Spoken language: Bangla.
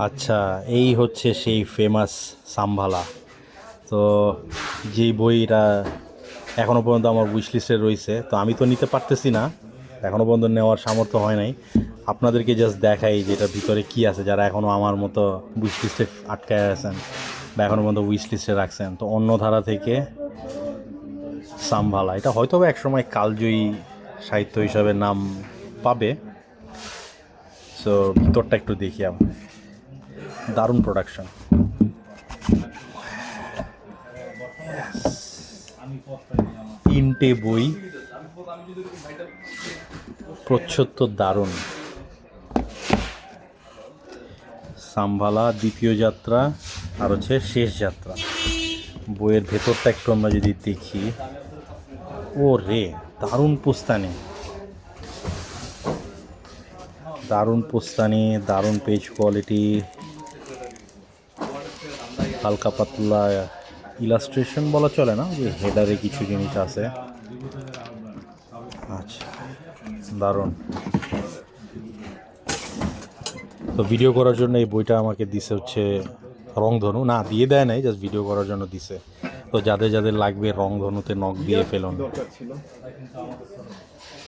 আচ্ছা, এই হচ্ছে সেই ফেমাস সাম্ভালা। তো যেই বইটা এখনও পর্যন্ত আমার উইশ লিস্টে রয়েছে, তো আমি তো নিতে পারতেছি না, এখনও পর্যন্ত নেওয়ার সামর্থ্য হয় নাই। আপনাদেরকে জাস্ট দেখাই যে এটার ভিতরে কী আছে, যারা এখনও আমার মতো উইশ লিস্টে আটকায় আছেন বা এখনও পর্যন্ত উইশ লিস্টে রাখছেন। তো অন্য ধারা থেকে সাম্ভালা, এটা হয়তো বা একসময় কালজয়ী সাহিত্য হিসাবে নাম পাবে। সো ভিতরটা একটু দেখি আমরা। দারুণ প্রোডাকশন। তিনটে বই, প্রচ্ছদ দারুণ। সাম্ভালা দ্বিতীয় যাত্রা আর হচ্ছে শেষ যাত্রা। বইয়ের ভেতরটা একটু আমরা যদি দেখি, ও রে, দারুণ পুস্তানি, দারুণ পুস্তানি, দারুণ পেজ কোয়ালিটি, হালকা পাতলা ইলাস্ট্রেশন বলা চলে না, যে হেডারে কিছু জিনিস আছে। আচ্ছা, দারুণ। তো ভিডিও করার জন্য এই বইটা আমাকে দিছে হচ্ছে রংধনু, না দিয়ে দেয় নাই, জাস্ট ভিডিও করার জন্য দিছে। তো যাদের যাদের লাগবে রংধনুতে নক দিয়ে ফেলুন।